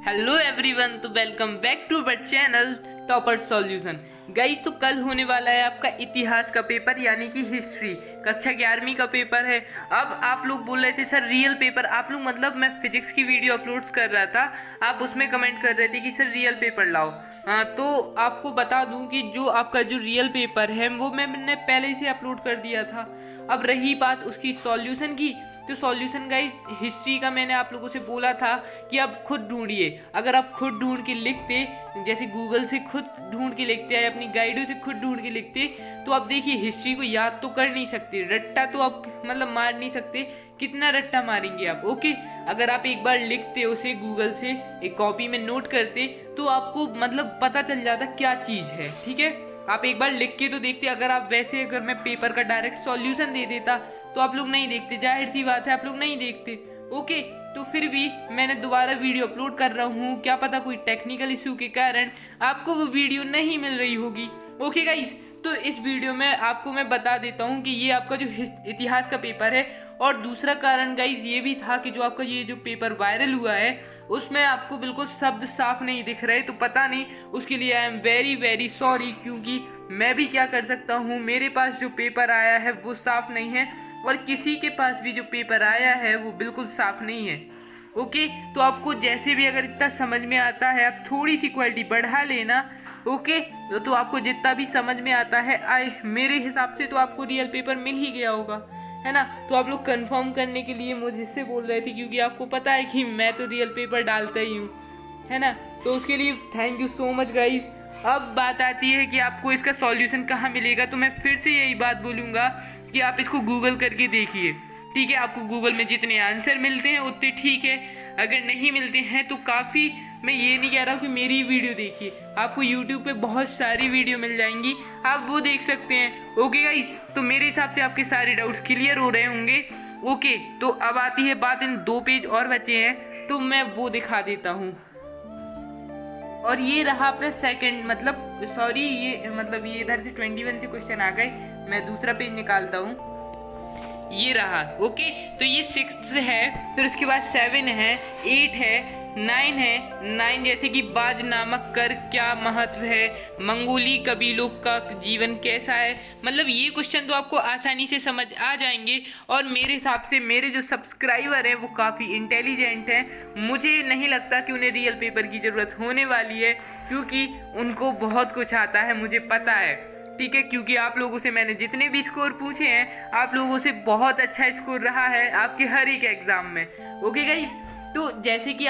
Hello everyone, तो welcome back to our channel topper solution. Guys, तो कल होने वाला है आपका इतिहास का पेपर यानी कि हिस्ट्री कक्षा 11वीं का पेपर है। अब आप लोग बोल रहे थे सर रियल पेपर, आप लोग मतलब मैं फिजिक्स की वीडियो अपलोड्स कर रहा था, आप उसमें कमेंट कर रहे थे कि सर रियल पेपर लाओ। तो आपको बता दूं कि जो आपका जो रियल पेपर है वो मैंने पहले से अपलोड कर दिया था। अब रही बात उसकी सॉल्यूशन की, तो सॉल्यूशन गाइस हिस्ट्री का मैंने आप लोगों से बोला था कि आप खुद ढूंढिए। अगर आप खुद ढूंढ के लिखते, जैसे गूगल से खुद ढूंढ के लिखते हैं, अपनी गाइडों से खुद ढूंढ के लिखते, तो आप देखिए हिस्ट्री को याद तो कर नहीं सकते, रट्टा तो आप मतलब मार नहीं सकते। कितना रट्टा मारेंगे आप? ओके, अगर आप एक बार लिखते उसे गूगल से, एक कॉपी में नोट करते, तो आपको मतलब पता चल जाता क्या चीज़ है। ठीक है, आप एक बार लिख के तो देखते। अगर मैं पेपर का डायरेक्ट सॉल्यूशन दे देता तो आप लोग नहीं देखते, जाहिर सी बात है आप लोग नहीं देखते। ओके, तो फिर भी मैंने दोबारा वीडियो अपलोड कर रहा हूँ, क्या पता कोई टेक्निकल इशू के कारण आपको वो वीडियो नहीं मिल रही होगी। ओके गाइस, तो इस वीडियो में आपको मैं बता देता हूँ कि ये आपका जो इतिहास का पेपर है। और दूसरा कारण गाइस ये भी था कि जो आपका ये जो पेपर वायरल हुआ है उसमें आपको बिल्कुल शब्द साफ नहीं दिख रहे, तो पता नहीं, उसके लिए I am very very sorry. क्योंकि मैं भी क्या कर सकता हूँ, मेरे पास जो पेपर आया है वो साफ नहीं है और किसी के पास भी जो पेपर आया है वो बिल्कुल साफ नहीं है। ओके, तो आपको जैसे भी अगर इतना समझ में आता है आप थोड़ी सी क्वालिटी बढ़ा लेना। ओके, तो आपको जितना भी समझ में आता है मेरे हिसाब से तो आपको रियल पेपर मिल ही गया होगा, है ना। तो आप लोग कंफर्म करने के लिए मुझसे बोल रहे थे, क्योंकि आपको पता है कि मैं तो रियल पेपर डालता ही हूँ, है ना। तो उसके लिए thank you so much guys. अब बात आती है कि आपको इसका सॉल्यूशन कहाँ मिलेगा, तो मैं फिर से यही बात बोलूँगा कि आप इसको गूगल करके देखिए। ठीक है, आपको गूगल में जितने आंसर मिलते हैं उतने ठीक है, अगर नहीं मिलते हैं तो काफ़ी, मैं ये नहीं कह रहा हूँ कि मेरी वीडियो देखिए, आपको यूट्यूब पे बहुत सारी वीडियो मिल जाएंगी, आप वो देख सकते हैं। ओके गाइस, तो मेरे हिसाब से आपके सारे डाउट्स क्लियर हो रहे होंगे। ओके, तो अब आती है बात, इन 2 पेज और बचे हैं तो मैं वो दिखा देता हूँ। और ये रहा अपना सेकंड, मतलब सॉरी, ये इधर से 21 से क्वेश्चन आ गए, मैं दूसरा पेज निकालता हूँ। ये रहा। ओके, तो ये 6 है, फिर उसके बाद 7 है, 8 है, 9 है। 9 जैसे कि बाज नामक कर क्या महत्व है, मंगोली कबीलों का जीवन कैसा है। मतलब ये क्वेश्चन तो आपको आसानी से समझ आ जाएंगे। और मेरे हिसाब से मेरे जो सब्सक्राइबर हैं वो काफ़ी इंटेलिजेंट हैं, मुझे नहीं लगता कि उन्हें रियल पेपर की ज़रूरत होने वाली है, क्योंकि उनको बहुत कुछ आता है, मुझे पता है। ठीक है, क्योंकि आप लोगों से मैंने जितने भी स्कोर पूछे हैं, आप लोगों से बहुत अच्छा स्कोर रहा है आपके हर एक एग्ज़ाम में। ओके गाइस, तो जैसे कि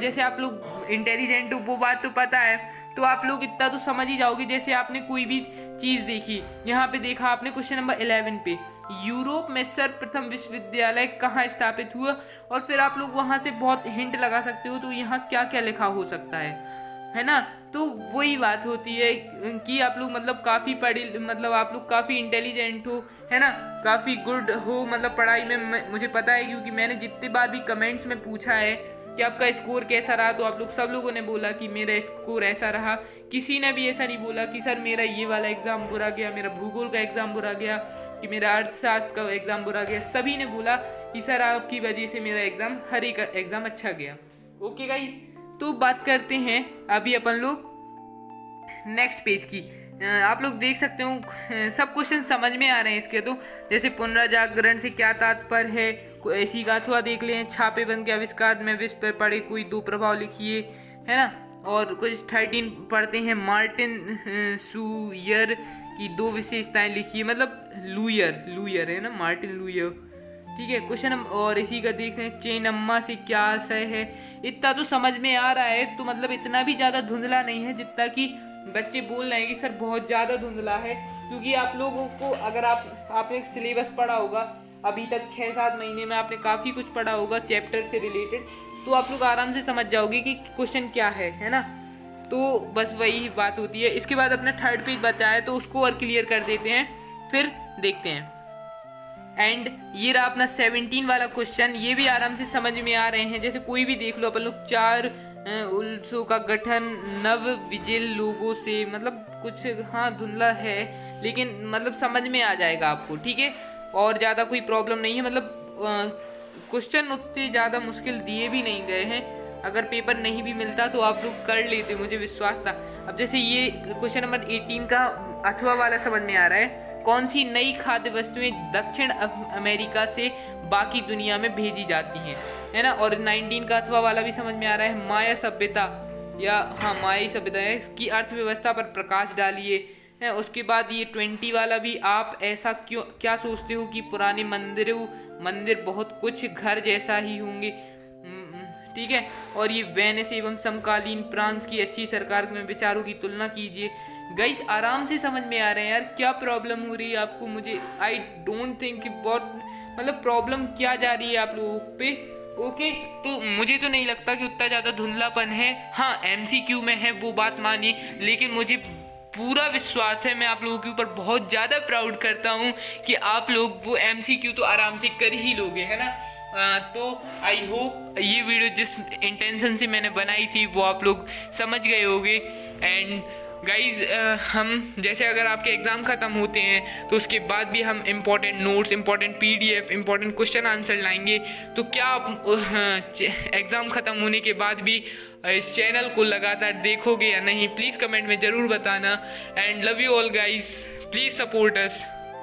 जैसे आप लोग इंटेलिजेंट हो वो बात तो पता है, तो आप लोग इतना तो समझ ही जाओगे। जैसे आपने कोई भी चीज़ देखी, यहाँ पे देखा आपने क्वेश्चन नंबर 11 पे, यूरोप में सर्वप्रथम विश्वविद्यालय कहाँ स्थापित हुआ, और फिर आप लोग वहाँ से बहुत हिंट लगा सकते हो, तो यहाँ क्या क्या लिखा हो सकता है ना। तो वही बात होती है कि आप लोग मतलब काफ़ी पढ़े, मतलब आप लोग काफ़ी इंटेलिजेंट हो, है ना, काफ़ी गुड हो मतलब पढ़ाई में, मुझे पता है, क्योंकि मैंने जितने बार भी कमेंट्स में पूछा है कि आपका स्कोर कैसा रहा, तो आप लोग सब लोगों ने बोला कि मेरा स्कोर ऐसा रहा। किसी ने भी ऐसा नहीं बोला कि सर मेरा ये वाला एग्ज़ाम बुरा गया, मेरा भूगोल का एग्ज़ाम बुरा गया, कि मेरा अर्थशास्त्र का एग्ज़ाम बुरा गया। सभी ने बोला कि सर आपकी वजह से मेरा एग्ज़ाम, हर एक एग्ज़ाम अच्छा गया। ओके गाइस, तो बात करते हैं अभी अपन लोग नेक्स्ट पेज की। आप लोग देख सकते हो सब क्वेश्चन समझ में आ रहे हैं इसके। तो जैसे पुनर्जागरण से क्या तात्पर्य है, ऐसी गाथुआ देख लें, छापेबंद के आविष्कार में विश्व पर पड़े कोई 2 प्रभाव लिखिए, है ना। और कुछ 13 पढ़ते हैं, मार्टिन सूयर की 2 विशेषताएं लिखिए, मतलब लूयर है ना, मार्टिन लूयर। ठीक है, क्वेश्चन और इसी का देख रहे हैं, चेन्नम्मा से क्या आशय है। इतना तो समझ में आ रहा है, तो मतलब इतना भी ज़्यादा धुंधला नहीं है जितना कि बच्चे बोल रहे हैं कि सर बहुत ज़्यादा धुंधला है। क्योंकि आप लोगों को, अगर आपने सिलेबस पढ़ा होगा अभी तक 6-7 महीने में, आपने काफ़ी कुछ पढ़ा होगा चैप्टर से रिलेटेड, तो आप लोग आराम से समझ जाओगे कि क्वेश्चन क्या है ना। तो बस वही बात होती है। इसके बाद अपना 3rd पेज बचा है, तो उसको और क्लियर कर देते हैं, फिर देखते हैं। एंड ये रहा अपना 17 वाला क्वेश्चन, ये भी आराम से समझ में आ रहे हैं। जैसे कोई भी देख लो, अपन लोग 4 उल्सों का गठन नव विजिल लोगों से, मतलब कुछ हाँ धुंधला है, लेकिन मतलब समझ में आ जाएगा आपको। ठीक है, और ज़्यादा कोई प्रॉब्लम नहीं है, मतलब क्वेश्चन उतने ज़्यादा मुश्किल दिए भी नहीं गए हैं। अगर पेपर नहीं भी मिलता तो आप लोग कर लेते, मुझे विश्वास था। अब जैसे ये क्वेश्चन नंबर 18 का अथवा वाला समझ में आ रहा है, कौन सी नई खाद्य वस्तुएं दक्षिण अमेरिका से बाकी दुनिया में भेजी जाती हैं, है ना। और 19 का अथवा वाला भी समझ में आ रहा है, माया सभ्यता या हाँ माया सभ्यता है की अर्थव्यवस्था पर प्रकाश डालिए है। उसके बाद ये 20 वाला भी, आप ऐसा क्या सोचते हो कि पुराने मंदिर बहुत कुछ घर जैसा ही होंगे, ठीक है। और ये वेनिस एवं समकालीन फ्रांस की अच्छी सरकार में विचारों की तुलना कीजिए। गाइस आराम से समझ में आ रहे हैं यार, क्या प्रॉब्लम हो रही है आपको, मुझे आई डोंट थिंक कि बहुत मतलब प्रॉब्लम क्या जा रही है आप लोगों पे। ओके तो मुझे तो नहीं लगता कि उतना ज़्यादा धुंधलापन है। हाँ MCQ में है वो बात मानिए, लेकिन मुझे पूरा विश्वास है, मैं आप लोगों के ऊपर बहुत ज़्यादा प्राउड करता हूँ कि आप लोग वो MCQ तो आराम से कर ही लोगे, है ना। तो आई होप ये वीडियो जिस इंटेंशन से मैंने बनाई थी वो आप लोग समझ गए होंगे। एंड गाइज हम जैसे अगर आपके एग्ज़ाम ख़त्म होते हैं तो उसके बाद भी हम important notes, important PDF, important question answer लाएंगे। तो क्या आप एग्ज़ाम ख़त्म होने के बाद भी इस चैनल को लगातार देखोगे या नहीं, प्लीज़ कमेंट में ज़रूर बताना। And love you all guys, please support us.